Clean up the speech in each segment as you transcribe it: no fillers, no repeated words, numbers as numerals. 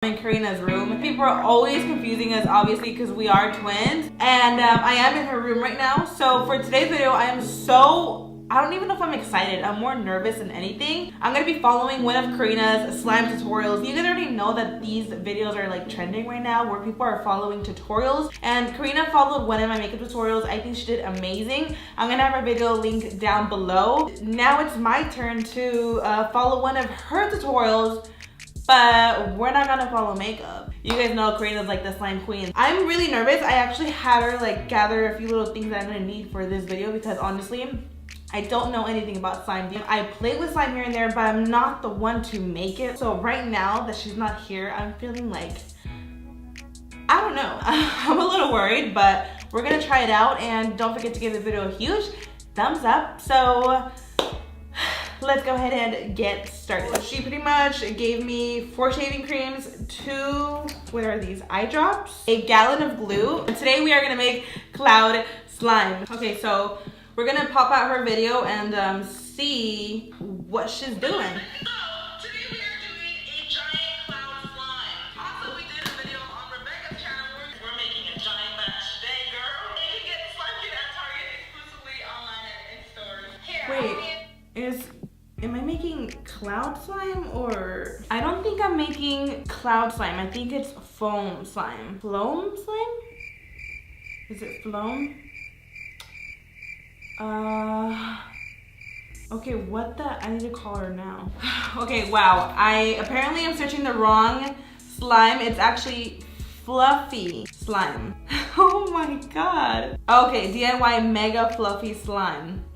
in Karina's room. People are always confusing us, obviously, because we are twins. And I am in her room right now. So for today's video, I don't even know if I'm excited. I'm more nervous than anything. I'm gonna be following one of Karina's slime tutorials. You guys already know that these videos are like trending right now, where people are following tutorials. And Karina followed one of my makeup tutorials. I think she did amazing. I'm gonna have her video linked down below. Now it's my turn to follow one of her tutorials. But we're not gonna follow makeup. You guys know Karina's like the slime queen. I'm really nervous. I actually had her like gather a few little things that I'm gonna need for this video because honestly, I don't know anything about slime. I play with slime here and there, but I'm not the one to make it. So right now that she's not here, I'm feeling like, I don't know. I'm a little worried, but we're gonna try it out. And don't forget to give the video a huge thumbs up. So let's go ahead and get started. She pretty much gave me 4 shaving creams, 2, what are these, eye drops, a gallon of glue. And today we are gonna make cloud slime. Okay, so we're gonna pop out her video and see what she's doing. Am I making cloud slime or? I don't think I'm making cloud slime. I think it's foam slime. Foam slime? Is it foam? Okay, what the? I need to call her now. Okay, wow. I apparently am searching the wrong slime. It's actually fluffy slime. Oh my god. Okay, DIY mega fluffy slime.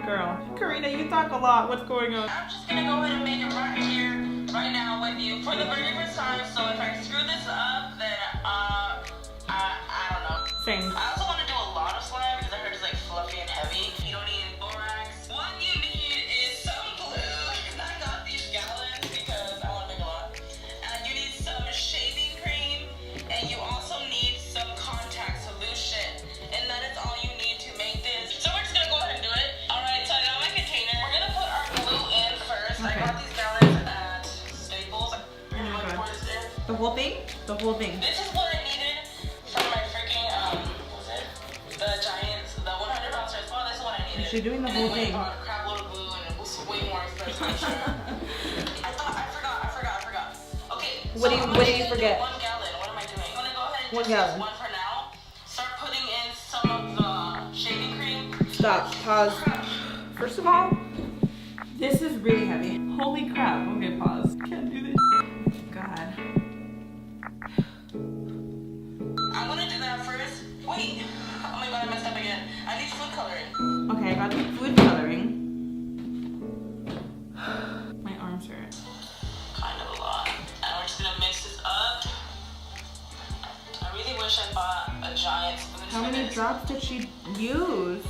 Girl, Karina, you talk a lot. What's going on? I'm just gonna go ahead and make it right here, right now with you for the very first time. So if I screw this up, then I don't know. Same. I also want to do a lot of slime because I heard it's like fluffy and heavy. You don't need borax. What you need is some glue. And I got these gallons because I want to make a lot. And you need some shaving cream, and you also need some contact solution. And that is all you need to make this. So we're just gonna go ahead and do it. All right, so I got my container. We're gonna put our glue in first. Okay. I got these gallons at Staples. We're gonna pour this in. The whole thing? The whole thing. This is what I needed for my freaking what was it? The Giants, the 100 pound stress ball. This is what I needed. She's doing the whole thing. A crap load of glue, and it was way more expensive. I forgot. Okay. What did you forget? 1 gallon. What am I doing? I'm gonna go ahead and 1 just gallon. use 1 for now. Start putting in some of the shaving cream. Stop. Pause. First of all, this is really heavy. Holy crap. Okay, pause. Can't do this. God. I'm gonna do that first. Wait. Oh my god, I messed up again. I need food coloring. Okay, I got the food coloring. My arms hurt. Kind of a lot. And we're just gonna mix this up. I really wish I bought a giant spoon. How many drops did she use?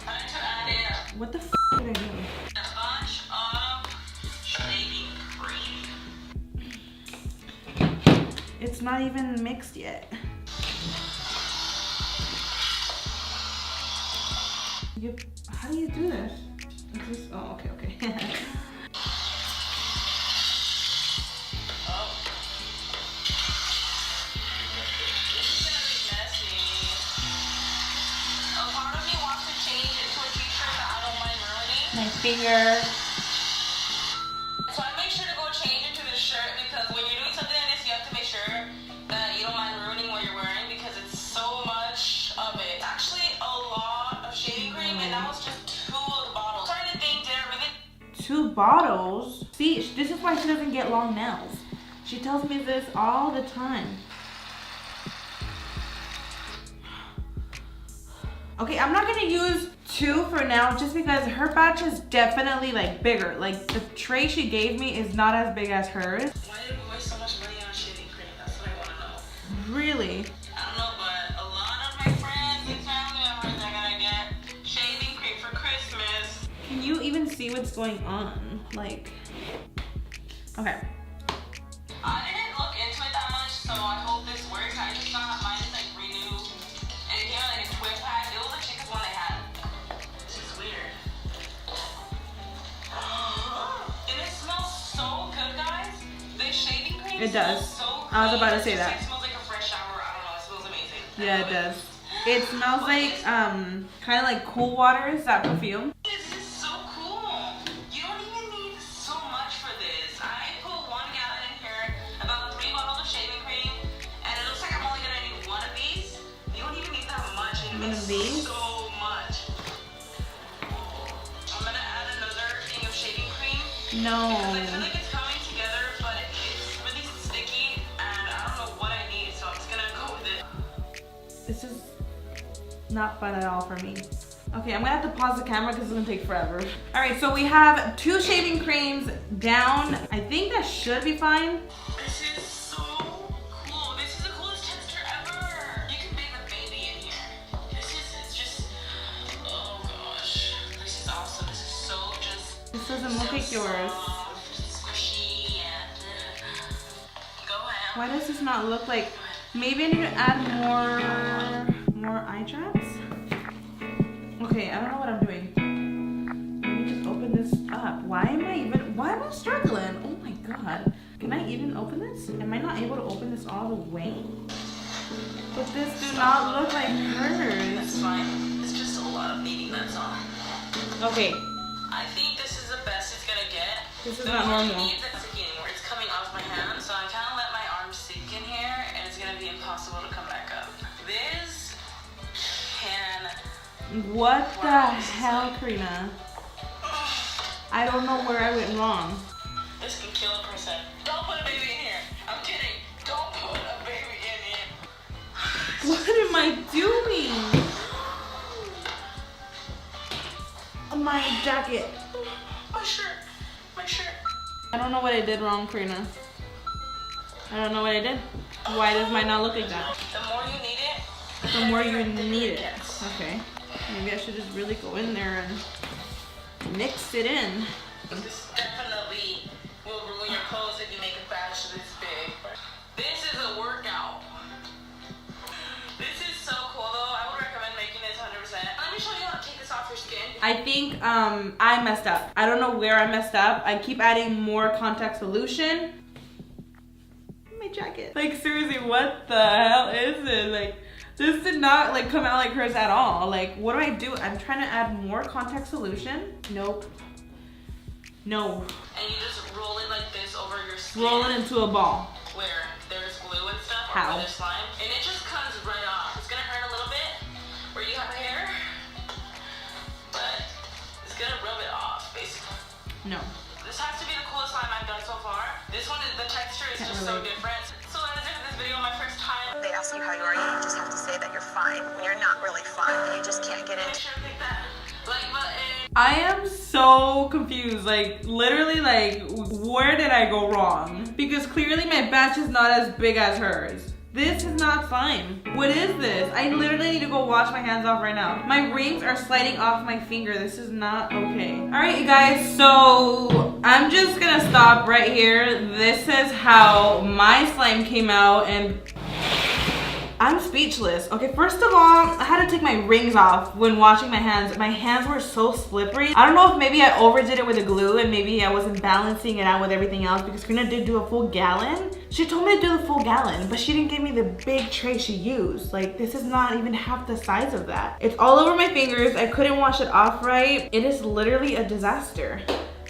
Time to add in What the f did I do? a bunch of shaving cream. It's not even mixed yet. How do you do this? Is this? Oh, okay. My finger. So I make sure to go change into the shirt because when you're doing something like this, you have to make sure that you don't mind ruining what you're wearing because it's so much of it. It's actually a lot of shaving cream and that was just 2 of the bottles. I'm trying to think, did I really? 2 bottles? See, this is why she doesn't get long nails. She tells me this all the time. Okay, I'm not gonna use 2 for now just because her batch is definitely like bigger. Like the tray she gave me is not as big as hers. Why did we waste so much money on shaving cream? That's what I want to know. Really? I don't know, but a lot of my friends and family members are gonna get shaving see what's going on. Like, okay. I didn't look into it that much, so I hope this works. I just got mine is like Renew, and it came like a twin pack. It was the cheapest one they had. This is weird. And it smells so good, guys. The shaving cream It does. smells so I was about to say clean. that. It smells like a fresh shower. I don't know. It smells amazing. Yeah, it does. It smells like kind of like Cool Water. Is that perfume? This is so cool. You don't even need so much for this. I put 1 gallon in here, about 3 bottles of shaving cream, and it looks like I'm only gonna need 1 of these. You don't even need that much. And One of it's these? so much. I'm gonna add another thing of shaving cream. No. Because I feel like it's coming together, but it's really sticky, and I don't know what I need, so I'm just gonna go with it. This is not fun at all for me. Okay, I'm gonna have to pause the camera because it's gonna take forever. All right, so we have 2 shaving creams down. I think that should be fine. This is so cool. This is the coolest texture ever. You can bathe a baby in here. It's just, oh gosh. This is awesome. This is so just. This doesn't look like yours. Soft, squishy, and go ahead. Why does this not look like? Maybe I need to add more eye drops. Okay, I don't know what I'm doing. Let me just open this up. Why am I struggling? Oh my god. Can I even open this? Am I not able to open this all the way? But this do not look like hers. That's fine. It's just a lot of beating, that's all. Okay, I think this is the best it's gonna get. this is The not more you normal. need the sticking anymore. It's coming off my hand, so I kind of let my arm sink in here, and it's gonna be impossible to come back up. This can. What the hell, Karina? I don't know where I went wrong. This can kill a person. Don't put a baby in here. I'm kidding. Don't put a baby in here. What am I doing? My jacket. My shirt. My shirt. I don't know what I did wrong, Karina. I don't know what I did. Why does mine not look like that? The more you need it, The more you need it. gets. Okay. Maybe I should just really go in there and mix it in. This definitely will ruin your clothes if you make a batch this big. This is a workout. This is so cool though. I would recommend making this 100%. Let me show you how to take this off your skin. I think I messed up. I don't know where I messed up. I keep adding more contact solution. My jacket. Like seriously, what the hell is this? Like this did not like come out like hers at all. Like what do I do? I'm trying to add more contact solution. Nope. No. And you just roll it like this over your skin. Roll it into a ball. Where there's glue and stuff. Or How? where there's slime. And it just comes right off. It's gonna hurt a little bit where you have hair. But it's gonna rub it off, basically. No. This has to be the coolest slime I've done so far. This one is, the texture is just so different. So that is it for this video, my first time. They ask you how you are, you just have to say that you're fine when you're not really fine. You just can't get Make into sure to click that like button. I am so confused. Like literally like where did I go wrong? Because clearly my batch is not as big as hers. This is not slime. What is this? I literally need to go wash my hands off right now. My rings are sliding off my finger. This is not okay. All right, you guys, so I'm just gonna stop right here. This is how my slime came out and I'm speechless. Okay, first of all, I had to take my rings off when washing my hands. My hands were so slippery. I don't know if maybe I overdid it with the glue and maybe I wasn't balancing it out with everything else because Karina did do a full gallon. She told me to do the full gallon, but she didn't give me the big tray she used. Like, this is not even half the size of that. It's all over my fingers. I couldn't wash it off right. It is literally a disaster.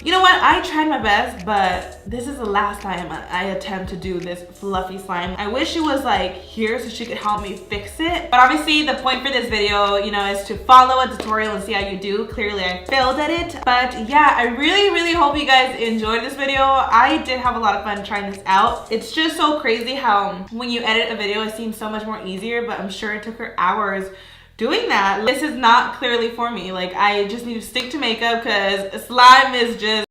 You know what? I tried my best, but this is the last time I attempt to do this fluffy slime. I wish she was like here so she could help me fix it. But obviously the point for this video, you know, is to follow a tutorial and see how you do. Clearly I failed at it. But yeah, I really hope you guys enjoyed this video. I did have a lot of fun trying this out. It's just so crazy how when you edit a video, it seems so much more easier, but I'm sure it took her hours doing that. This is not clearly for me. Like, I just need to stick to makeup because slime is just